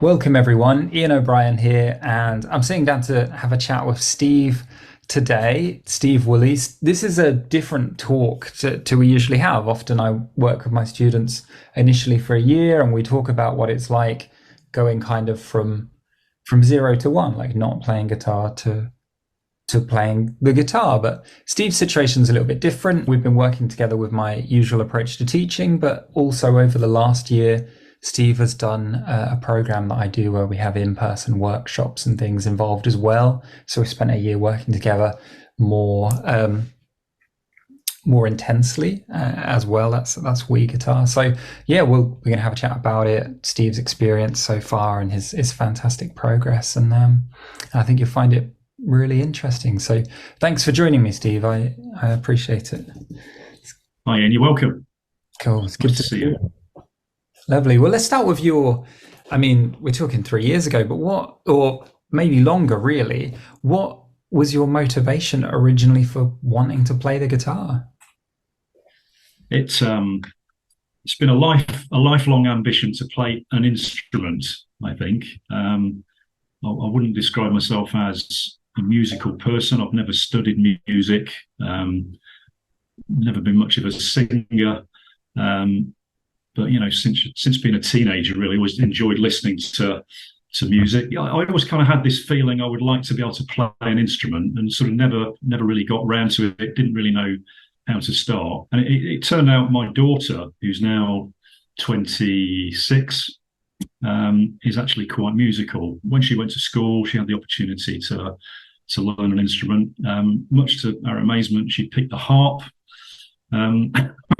Welcome everyone, Ian O'Brien here, and I'm sitting down to have a chat with Steve today, Steve Woolley. This is a different talk to we usually have. Often I work with my students initially for a year and we talk about what it's like going kind of from zero to one, like not playing guitar to playing the guitar. But Steve's situation's a little bit different. We've been working together with my usual approach to teaching, but also over the last year, Steve has done a program that I do where we have in-person workshops and things involved as well. So we spent a year working together more more intensely as well. That's Wii guitar. So yeah, we're gonna have a chat about it, Steve's experience so far, and his fantastic progress, and I think you'll find it really interesting. So thanks for joining me, Steve. I appreciate it. Hi, Ian. You're welcome. Cool. It's good Nice to to see see you. you. Lovely. Well, let's start with I mean, we're talking 3 years ago, but or maybe longer, really. What was your motivation originally for wanting to play the guitar? It's um, it's been a lifelong ambition to play an instrument. I think I wouldn't describe myself as a musical person. I've never studied music. Never been much of a singer. Um, but since being a teenager, really, always enjoyed listening to music. Yeah, I always kind of had this feeling I would like to be able to play an instrument, and sort of never really got round to it. Didn't really know how to start, and it turned out my daughter, who's now 26, is actually quite musical. When she went to school, she had the opportunity to learn an instrument. Much to our amazement, she picked the harp, um,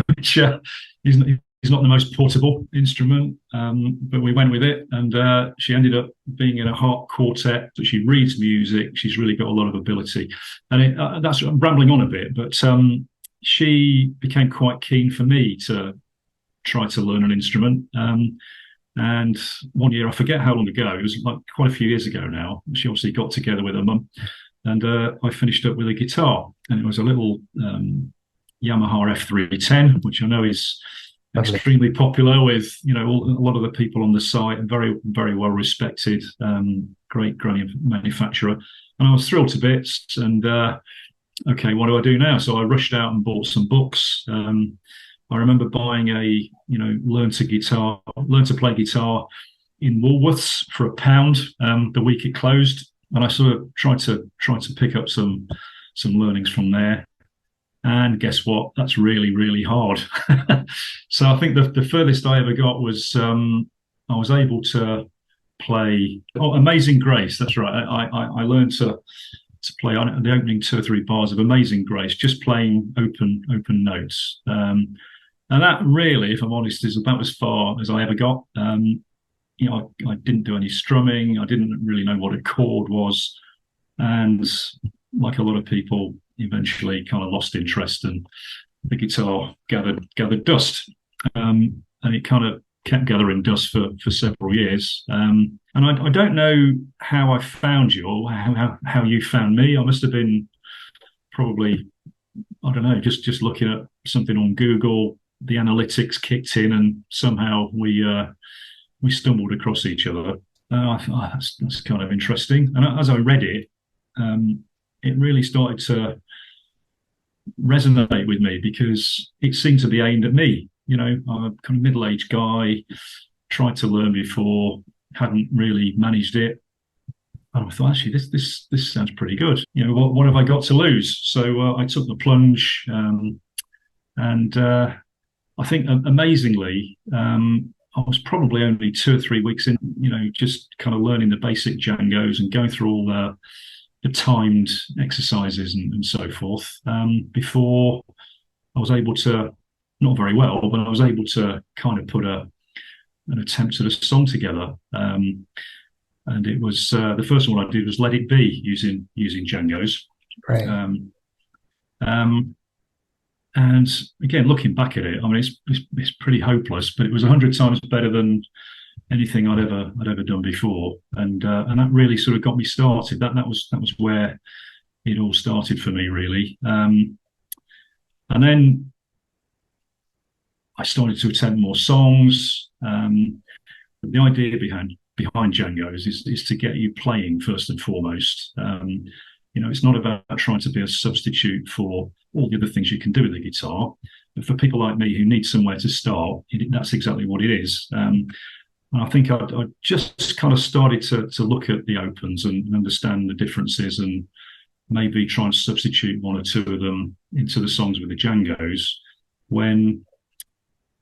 which is, is not the most portable instrument, but we went with it, and she ended up being in a harp quartet. That she reads music. She's really got a lot of ability, and that's I'm rambling on a bit, but she became quite keen for me to try to learn an instrument. And one year, I forget how long ago, it was like quite a few years ago now. She obviously got together with her mum, and I finished up with a guitar, and it was a little Yamaha F310, which I know is Lovely. extremely popular with a lot of the people on the site, and very well respected, great manufacturer. And I was thrilled to bits. And okay, what do I do now? So I rushed out and bought some books. I remember buying a learn to play guitar in Woolworths for £1 the week it closed, and I sort of tried to pick up some learnings from there. And guess what? That's really hard. So I think the furthest I ever got was I was able to play Amazing Grace. That's right. I learned to play on the opening two or three bars of Amazing Grace, just playing open notes. And that really, if I'm honest, is about as far as I ever got. I didn't do any strumming. I didn't really know what a chord was, and like a lot of people, eventually kind of lost interest, and the guitar gathered dust, and it kind of kept gathering dust for several years. And I don't know how I found you, or how you found me. I must have been probably, I don't know, just looking at something on Google. The analytics kicked in, and somehow we stumbled across each other. I thought, oh, that's kind of interesting. And as I read it, it really started to resonate with me, because it seemed to be aimed at me. I'm a kind of middle-aged guy, tried to learn before, hadn't really managed it. And I thought, actually, this sounds pretty good. What have I got to lose? So I took the plunge, and I think amazingly, I was probably only 2 or 3 weeks in, just kind of learning the basic Django's and going through all the timed exercises and so forth, before I was able to, not very well, but I was able to kind of put an attempt at a song together. And it was the first one I did was "Let It Be" using Django's. Great. Um, um, and again, looking back at it, I mean, it's pretty hopeless, but it was 100 times better than anything I'd ever done before, and that really sort of got me started. That was where it all started for me, really. And then I started to attempt more songs. The idea behind Django's is to get you playing first and foremost. It's not about trying to be a substitute for all the other things you can do with the guitar. But for people like me who need somewhere to start, that's exactly what it is. And I think I just kind of started to look at the opens and understand the differences, and maybe try and substitute one or two of them into the songs with the Django's when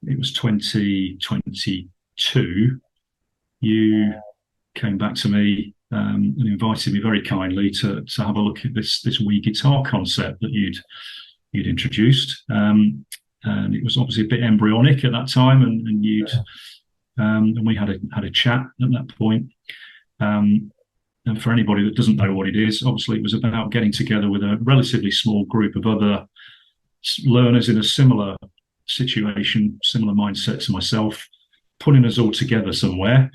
it was 2022. You came back to me and invited me very kindly to have a look at this wee guitar concept that you'd introduced, and it was obviously a bit embryonic at that time, and we had a chat at that point. And for anybody that doesn't know what it is, obviously it was about getting together with a relatively small group of other learners in a similar situation, similar mindset to myself, putting us all together somewhere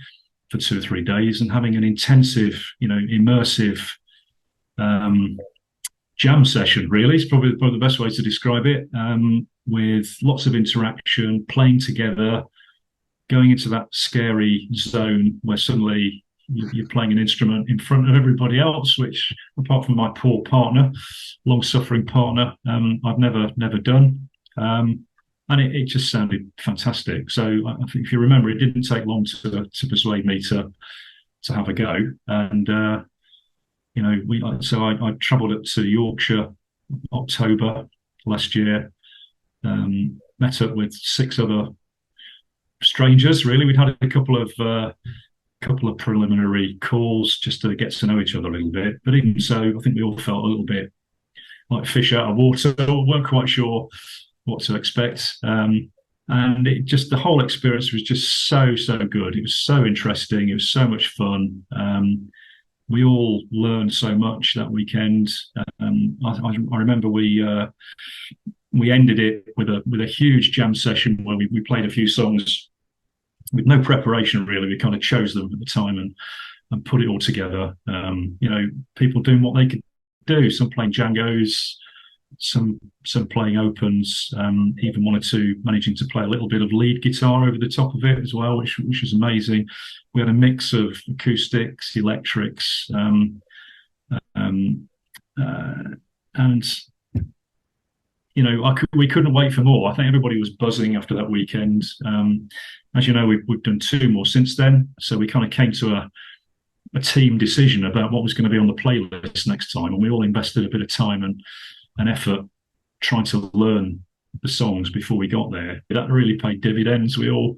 for 2 or 3 days and having an intensive, immersive jam session. Really, it's probably the best way to describe it. With lots of interaction, playing together, going into that scary zone where suddenly you're playing an instrument in front of everybody else, which, apart from my poor partner, long-suffering partner, I've never done. And it just sounded fantastic. So I think, if you remember, it didn't take long to persuade me to have a go. And I travelled up to Yorkshire October last year, met up with 6 other strangers. Really, we'd had a couple of preliminary calls just to get to know each other a little bit. But even so, I think we all felt a little bit like fish out of water. weren't quite sure what to expect. And the whole experience was just so good. It was so interesting. It was so much fun. We all learned so much that weekend. I remember we ended it with a huge jam session where we played a few songs with no preparation, really. We kind of chose them at the time and put it all together. People doing what they could do, some playing Django's, some playing opens, even one or two managing to play a little bit of lead guitar over the top of it as well, which was amazing. We had a mix of acoustics, electrics, and we couldn't wait for more. I think everybody was buzzing after that weekend. As you know, we've done 2 more since then, so we kind of came to a team decision about what was going to be on the playlist next time, and we all invested a bit of time and effort trying to learn the songs before we got there. That really paid dividends. We all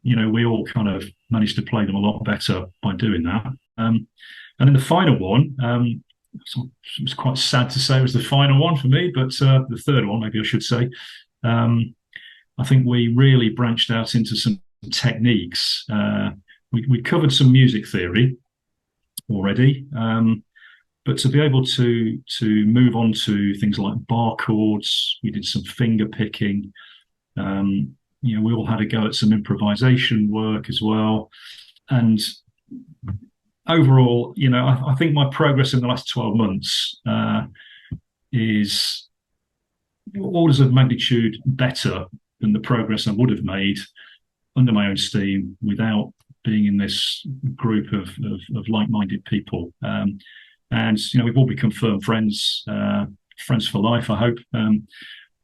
kind of managed to play them a lot better by doing that. And then the final one, it was quite sad to say it was the final one for me, but the third one, maybe I should say, I think we really branched out into some techniques. We covered some music theory already, but to be able to move on to things like bar chords, we did some finger picking. We all had a go at some improvisation work as well. And overall, I think my progress in the last 12 months is orders of magnitude better than the progress I would have made under my own steam without being in this group of like-minded people. And we've all become firm friends for life, I hope.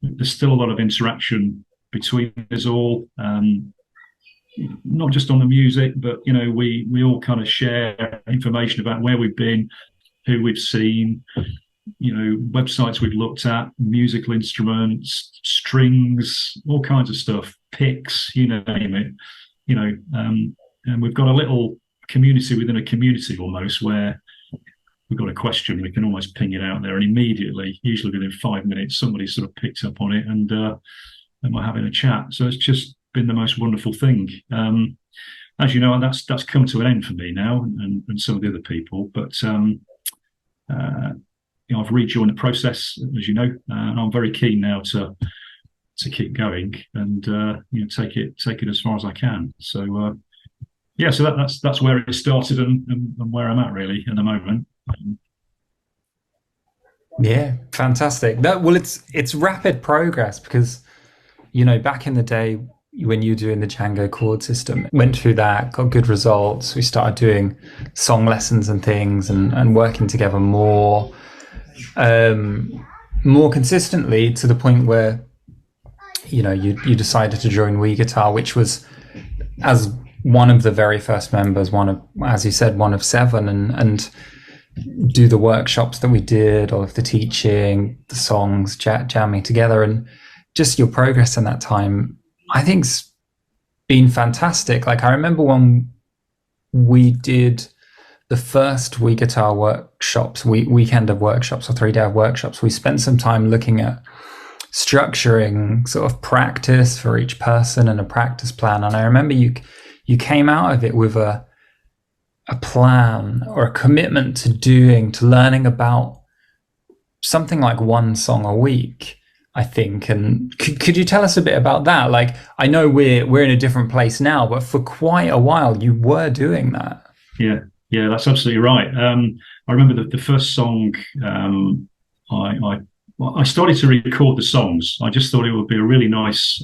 There's still a lot of interaction between us all, not just on the music, but we all kind of share information about where we've been, who we've seen, websites we've looked at, musical instruments, strings, all kinds of stuff, picks, you name it. And we've got a little community within a community almost, where we've got a question, we can almost ping it out there, and immediately, usually within 5 minutes, somebody sort of picked up on it, and we're having a chat. So it's just been the most wonderful thing. As you know, that's come to an end for me now, and some of the other people. But I've rejoined the process, as you know, and I'm very keen now to keep going and take it as far as I can. So so that's where it started and where I'm at really at the moment. Yeah, fantastic. It's rapid progress because back in the day, when you were doing the Django chord system. Went through that, got good results. We started doing song lessons and things, and working together more consistently, to the point where, you know, you decided to join We Guitar, which was, as one of the very first members, one of, as you said, one of 7, and do the workshops that we did, all of the teaching, the songs, jamming together, and just your progress in that time, I think's been fantastic. Like, I remember when we did the first We Guitar workshops, weekend of workshops or 3-day of workshops, we spent some time looking at structuring sort of practice for each person and a practice plan. And I remember you came out of it with a plan or a commitment to learning about something like 1 song a week, I think. And could you tell us a bit about that? Like, I know we're in a different place now, but for quite a while you were doing that. Yeah, that's absolutely right. I remember the first song, I started to record the songs. I just thought it would be a really nice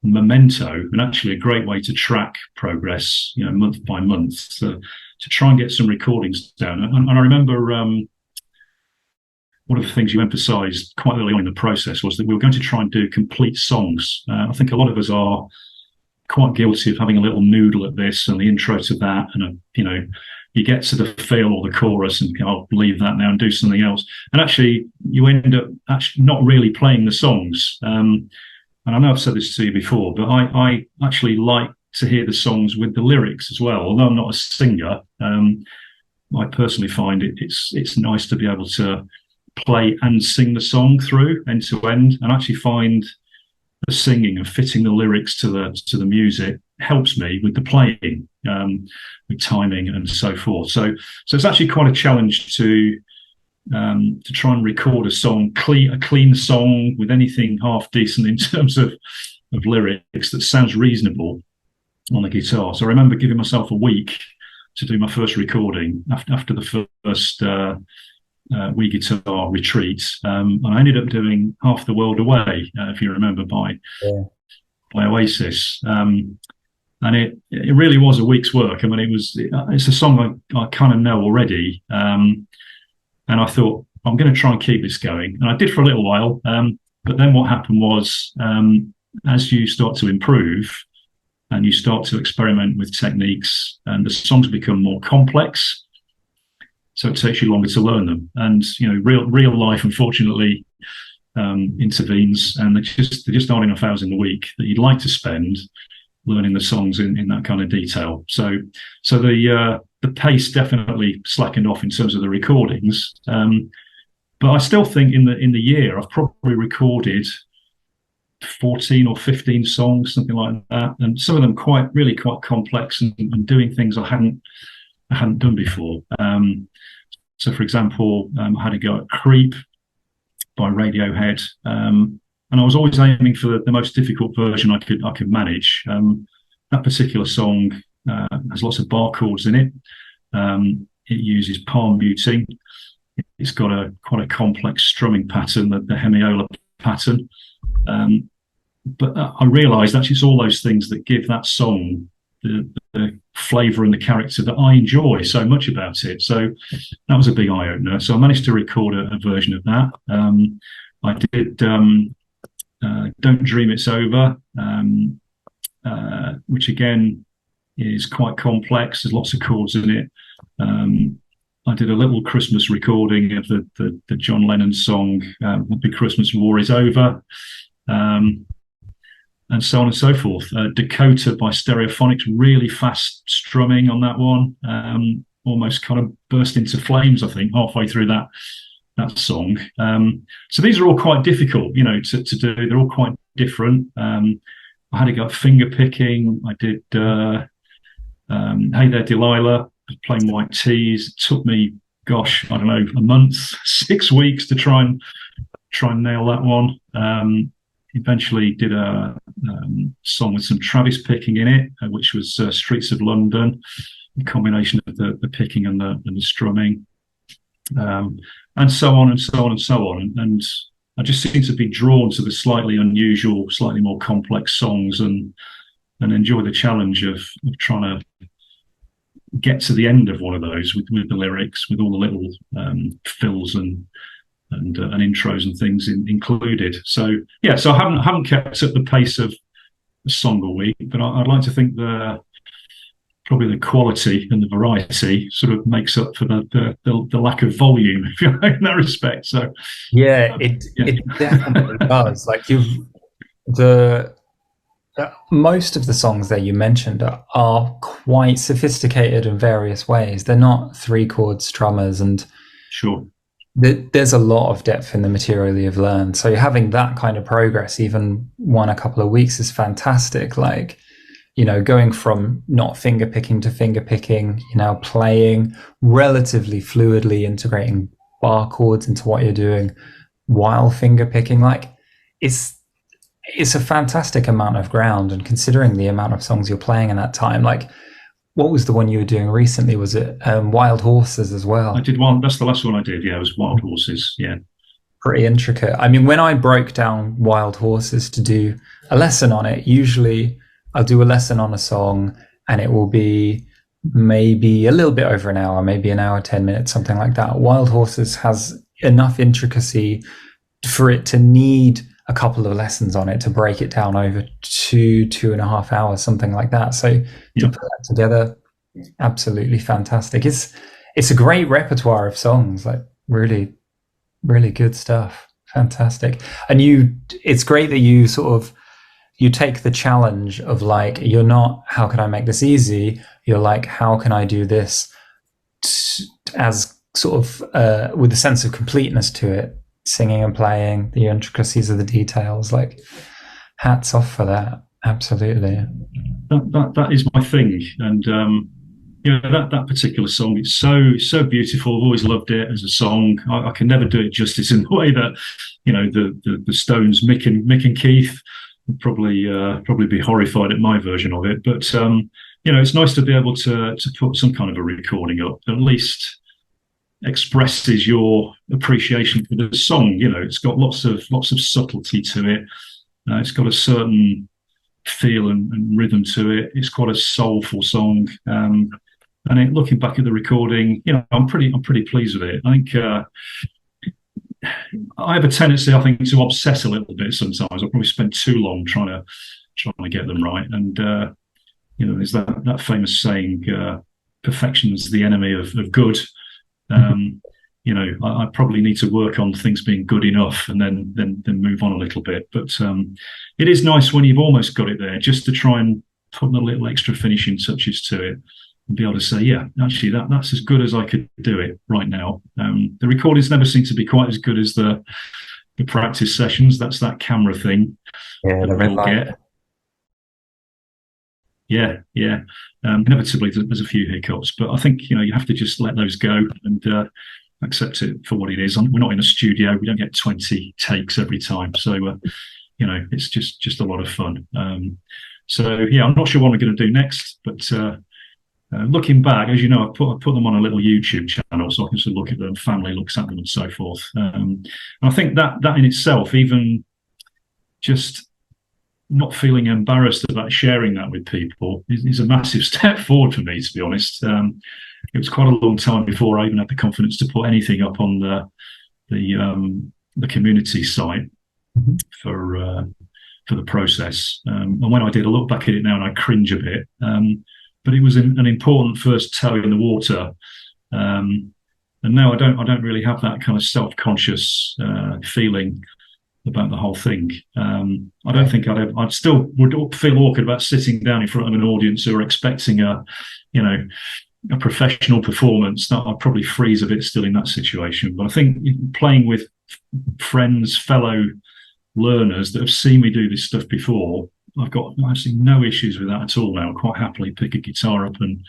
memento, and actually a great way to track progress, you know, month by month, to try and get some recordings down. And I remember one of the things you emphasised quite early on in the process was that we were going to try and do complete songs. I think a lot of us are quite guilty of having a little noodle at this and the intro to that, and you know, you get to the fill or the chorus and I'll leave that now and do something else, and actually you end up actually not really playing the songs. And I know I've said this to you before, but I actually like to hear the songs with the lyrics as well. Although I'm not a singer, I personally find it's nice to be able to play and sing the song through end to end, and actually find the singing and fitting the lyrics to the music helps me with the playing, with timing and so forth. So it's actually quite a challenge to try and record a clean song with anything half decent in terms of lyrics that sounds reasonable on the guitar. So I remember giving myself a week to do my first recording after the first We Guitar retreat, and I ended up doing Half the World Away, if you remember, by Oasis. And it really was a week's work. I mean, it's a song I kind of know already. And I thought, I'm going to try and keep this going. And I did for a little while. But then what happened was, as you start to improve and you start to experiment with techniques, and the songs become more complex, so it takes you longer to learn them. And, you know, real life, unfortunately, intervenes, and there just aren't enough hours in the week that you'd like to spend learning the songs in that kind of detail. So the pace definitely slackened off in terms of the recordings. But I still think in the year I've probably recorded 14 or 15 songs, something like that, and some of them really quite complex and doing things I hadn't done before. So, for example, I had a go at "Creep" by Radiohead, and I was always aiming for the most difficult version I could manage. That particular song has lots of bar chords in it. It uses palm muting. It's got quite a complex strumming pattern, the hemiola pattern. But I realised actually it's all those things that give that song the flavour and the character that I enjoy so much about it. So that was a big eye opener. So I managed to record a version of that. I did "Don't Dream It's Over," which again is quite complex. There's lots of chords in it. I did a little Christmas recording of the John Lennon song "Happy Christmas, War Is Over," and so on and so forth. "Dakota" by Stereophonics, really fast strumming on that one, almost kind of burst into flames, I think, halfway through that song. So these are all quite difficult, you know, to do. They're all quite different. I had to go fingerpicking. I did "Hey There Delilah," playing white tees. It took me, gosh, I don't know, a month, 6 weeks to try and nail that one. Eventually did a song with some Travis picking in it, which was "Streets of London," a combination of the picking and the strumming, and so on and so on and so on. And I just seem to be drawn to the slightly unusual, slightly more complex songs, and enjoy the challenge of trying to get to the end of one of those with the lyrics, with all the little fills and intros and things included. So yeah, so I haven't kept up the pace of a song a week, but I'd like to think probably the quality and the variety sort of makes up for the lack of volume, if you like, in that respect. So Yeah, it definitely does. Like the most of the songs that you mentioned are quite sophisticated in various ways. They're not three chord strummers, and sure, there's a lot of depth in the material you've learned. So having that kind of progress, even a couple of weeks, is fantastic. Like, going from not finger picking to finger picking, playing relatively fluidly, integrating bar chords into what you're doing while finger picking. Like, it's a fantastic amount of ground, and considering the amount of songs you're playing in that time, like, what was the one you were doing recently? Was it Wild Horses as well? I did one. That's the last one I did. Yeah, it was Wild Horses. Yeah, pretty intricate. I mean, when I broke down Wild Horses to do a lesson on it, usually I'll do a lesson on a song, and it will be maybe a little bit over an hour, maybe an hour, 10 minutes, something like that. Wild Horses has enough intricacy for it to need a couple of lessons on it to break it down over 2.5 hours, something like that. So to put that together, absolutely fantastic. It's a great repertoire of songs, like really, really good stuff. Fantastic. And it's great that you take the challenge of, like, you're not, how can I make this easy? You're like, how can I do this as sort of with a sense of completeness to it? Singing and playing, the intricacies of the details, like, hats off for that. Absolutely. That is my thing. And that particular song, it's so beautiful. I've always loved it as a song. I can never do it justice in the way that the Stones, Mick and Keith would probably be horrified at my version of it. But it's nice to be able to put some kind of a recording up that at least expresses your appreciation for the song. It's got lots of subtlety to it. It's got a certain feel and rhythm to it. It's quite a soulful song. Looking back at the recording, I'm pretty pleased with it. I think I have a tendency, I think, to obsess a little bit sometimes. I probably spend too long trying to get them right. And there's that famous saying, perfection is the enemy of good. I probably need to work on things being good enough, and then move on a little bit. But it is nice when you've almost got it there, just to try and put the little extra finishing touches to it, and be able to say, yeah, actually that's as good as I could do it right now. The recordings never seem to be quite as good as the practice sessions. That's that camera thing. Yeah, that we all get. Yeah. Inevitably, there's a few hiccups, but I think you have to just let those go and accept it for what it is. We're not in a studio; we don't get 20 takes every time, so it's just a lot of fun. So yeah, I'm not sure what we're going to do next, but looking back, as you know, I put them on a little YouTube channel, so I can sort of look at them, family looks at them, and so forth. And I think that in itself, even just not feeling embarrassed about sharing that with people is a massive step forward for me, to be honest. It was quite a long time before I even had the confidence to put anything up on the community site for the process. And when I did, I look back at it now and I cringe a bit. But it was an important first toe in the water. And now I don't really have that kind of self-conscious feeling about the whole thing. I don't think I'd still would feel awkward about sitting down in front of an audience who are expecting a professional performance. That I'd probably freeze a bit still in that situation. But I think playing with friends, fellow learners that have seen me do this stuff before, I've got actually no issues with that at all now. I quite happily pick a guitar up and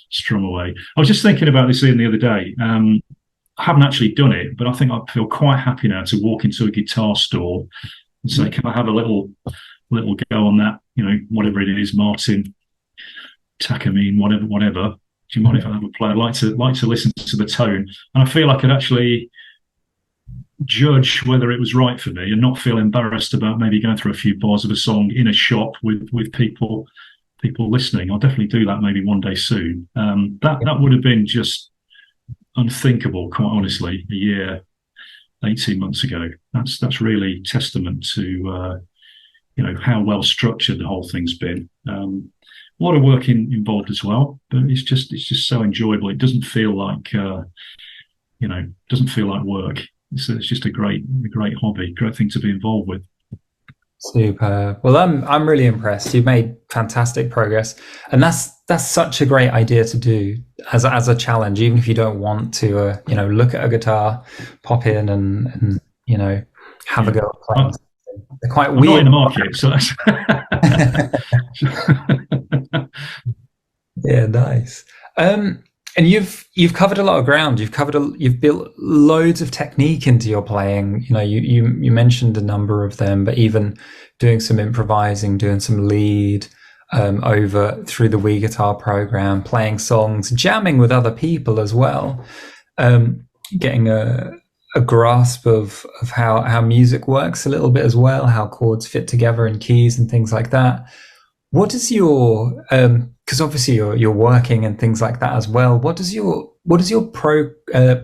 strum away. I was just thinking about this the other day. I haven't actually done it, but I think I feel quite happy now to walk into a guitar store and say, "Can I have a little go on that? Whatever it is, Martin, Takamine, whatever. Do you mind if I have a play? I'd like to listen to the tone." And I feel I could actually judge whether it was right for me and not feel embarrassed about maybe going through a few bars of a song in a shop with people listening. I'll definitely do that maybe one day soon. That would have been just unthinkable, quite honestly, a year, 18 months ago. That's really testament to how well structured the whole thing's been. A lot of work involved as well, but it's just so enjoyable. It doesn't feel like doesn't feel like work. It's just a great hobby, great thing to be involved with. Super. Well, I'm really impressed. You've made fantastic progress, and that's such a great idea to do as a challenge. Even if you don't want to, look at a guitar, pop in and have a go at playing. They're quite weird. I'm not in the market, so that's yeah, nice. And you've covered a lot of ground. You've built loads of technique into your playing. You mentioned a number of them, but even doing some improvising, doing some lead over through the Wii Guitar program, playing songs, jamming with other people as well, getting a grasp of how music works a little bit as well, how chords fit together in keys and things like that. What is your because obviously you're working and things like that as well. What does your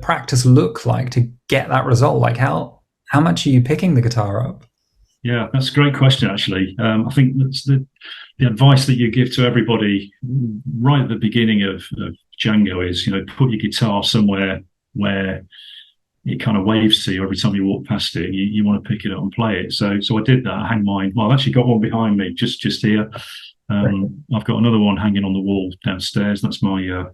practice look like to get that result? Like how much are you picking the guitar up? Yeah, that's a great question. Actually, I think that's the advice that you give to everybody right at the beginning of Django is put your guitar somewhere where it kind of waves to you every time you walk past it. You want to pick it up and play it. So I did that. I hang mine. Well, I've actually got one behind me, just here. I've got another one hanging on the wall downstairs. That's my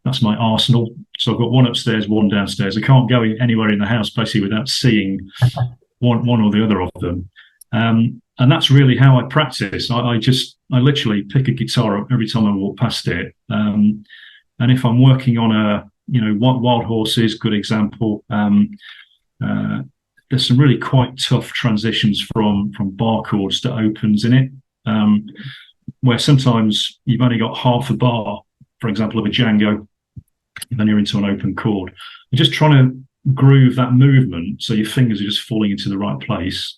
arsenal. So I've got one upstairs, one downstairs. I can't go anywhere in the house basically without seeing one or the other of them. And that's really how I practice. I literally pick a guitar up every time I walk past it. And if I'm working on Wild Horses, good example. There's some really quite tough transitions from bar chords to opens in it, where sometimes you've only got half a bar, for example, of a Django, and then you're into an open chord. You're just trying to groove that movement so your fingers are just falling into the right place.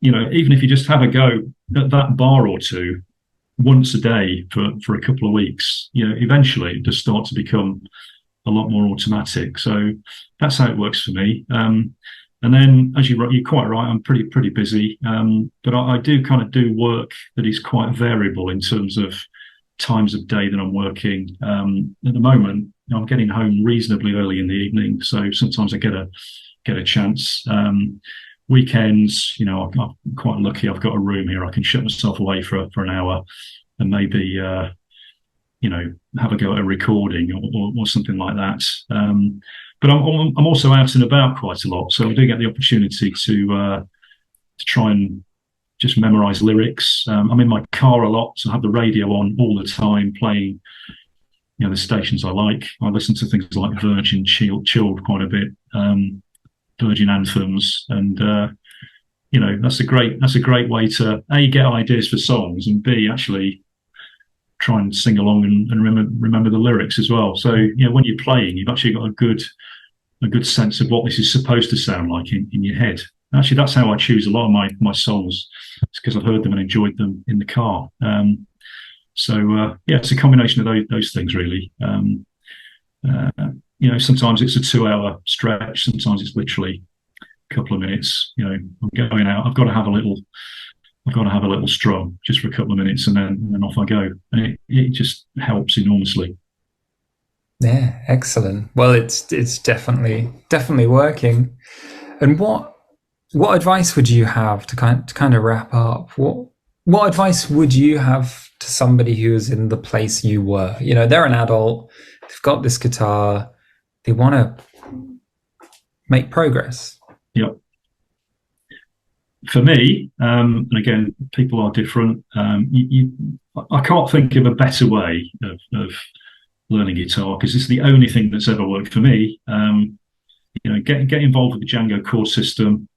Even if you just have a go at that bar or two once a day for a couple of weeks, eventually it does start to become a lot more automatic. So that's how it works for me. And then, as you're quite right, I'm pretty busy, but I do kind of do work that is quite variable in terms of times of day that I'm working. At the moment, I'm getting home reasonably early in the evening, so sometimes I get a chance. Weekends, I'm quite lucky. I've got a room here. I can shut myself away for an hour and maybe have a go at a recording or something like that. But I'm also out and about quite a lot, so I do get the opportunity to try and just memorize lyrics. I'm in my car a lot, so I have the radio on all the time, playing the stations I like. I listen to things like Virgin, chilled quite a bit, Virgin anthems, and that's a great way to A, get ideas for songs, and B, actually try and sing along and remember the lyrics as well. So when you're playing, you've actually got a good sense of what this is supposed to sound like in your head. Actually, that's how I choose a lot of my songs. It's because I've heard them and enjoyed them in the car. It's a combination of those things really. Sometimes it's a 2-hour stretch. Sometimes it's literally a couple of minutes. I'm going out. I've got to have a little strum just for a couple of minutes, and then off I go. And it just helps enormously. Yeah, excellent. Well, it's definitely working. And what advice would you have to kind of wrap up? What advice would you have to somebody who is in the place you were? They're an adult, they've got this guitar, they want to make progress. Yep. For me, and again, people are different. I can't think of a better way of learning guitar, because it's the only thing that's ever worked for me. Get involved with the Django chord system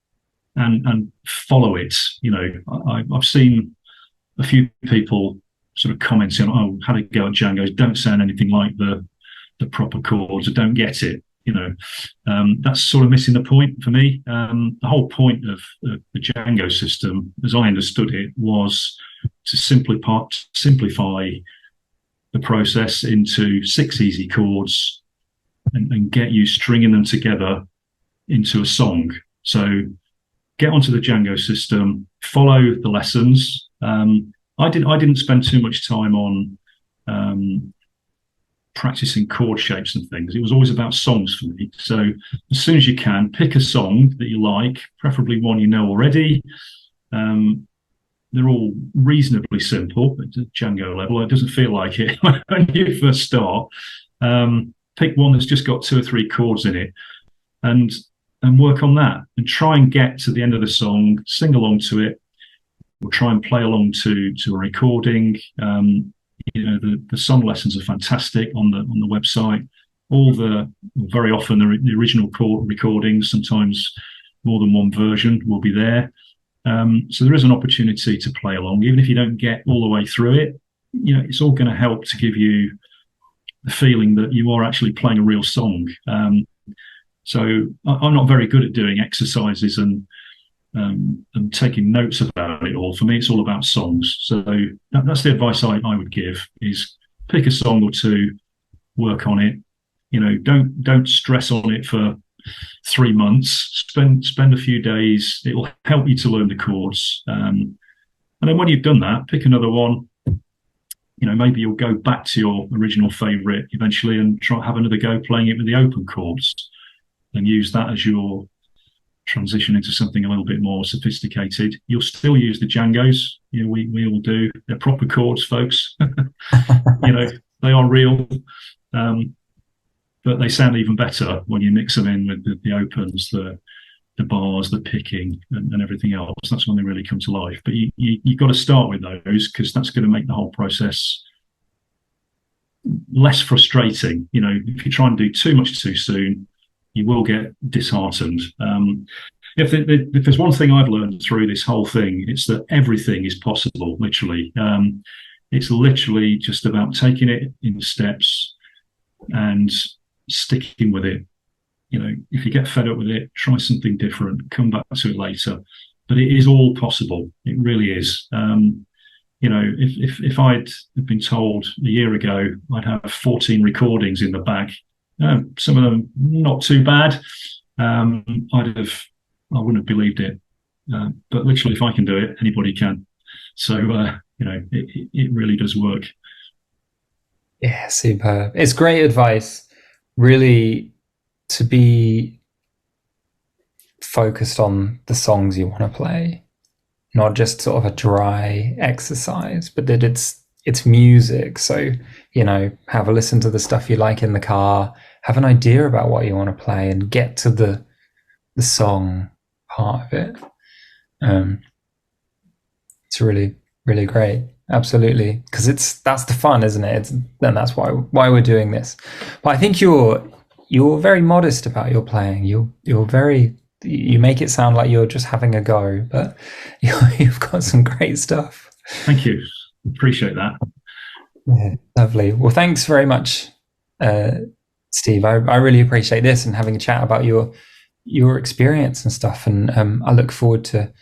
and follow it. I've seen a few people sort of commenting, "Oh, had a go at Django's, don't sound anything like the proper chords, or don't get it." That's sort of missing the point for me. The whole point of the Django system, as I understood it, was to simplify the process into 6 easy chords and get you stringing them together into a song. So get onto the Django system, follow the lessons. I didn't spend too much time on practicing chord shapes and things. It was always about songs for me. So as soon as you can, pick a song that you like, preferably one you know already. They're all reasonably simple at the Django level. It doesn't feel like it when you first start. Pick one that's just got 2 or 3 chords in it, and work on that, and try and get to the end of the song, sing along to it, or try and play along to a recording. The song lessons are fantastic on the website. Very often the original chord recordings, sometimes more than one version, will be there. So there is an opportunity to play along, even if you don't get all the way through it. It's all going to help to give you the feeling that you are actually playing a real song. So I'm not very good at doing exercises and taking notes about it all. For me, it's all about songs. So that's the advice I would give: is pick a song or 2, work on it. Don't stress on it for 3 months. Spend a few days. It will help you to learn the chords. And then when you've done that, pick another one. Maybe you'll go back to your original favorite eventually and have another go playing it with the open chords, and use that as your transition into something a little bit more sophisticated. You'll still use the Djangos. We all do. They're proper chords, folks. They are real. But they sound even better when you mix them in with the opens, the bars, the picking, and everything else. That's when they really come to life. But you've got to start with those, because that's going to make the whole process less frustrating. If you try and do too much too soon, you will get disheartened. If there's one thing I've learned through this whole thing, it's that everything is possible, literally. It's literally just about taking it in steps and sticking with it. If you get fed up with it, try something different, come back to it later. But it is all possible. It really is. If I'd been told a year ago I'd have 14 recordings in the bag, some of them not too bad, I wouldn't have believed it. But literally, if I can do it, anybody can. So it really does work. Yeah, superb. It's great advice, really, to be focused on the songs you want to play, not just sort of a dry exercise, but that it's music. So, have a listen to the stuff you like in the car, have an idea about what you want to play, and get to the song part of it. It's really, really great. Absolutely. Because that's the fun, isn't it? And that's why we're doing this. But I think you're very modest about your playing. You make it sound like you're just having a go, but you've got some great stuff. Thank you. Appreciate that. Yeah, lovely. Well, thanks very much, Steve. I really appreciate this and having a chat about your experience and stuff. And I look forward to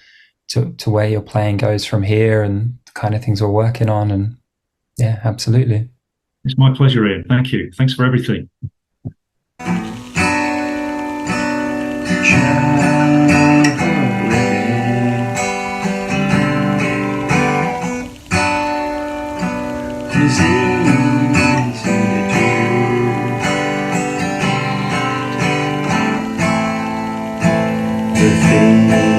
where your playing goes from here and the kind of things we're working on. And yeah, absolutely. It's my pleasure, Ian. Thank you. Thanks for everything. The thing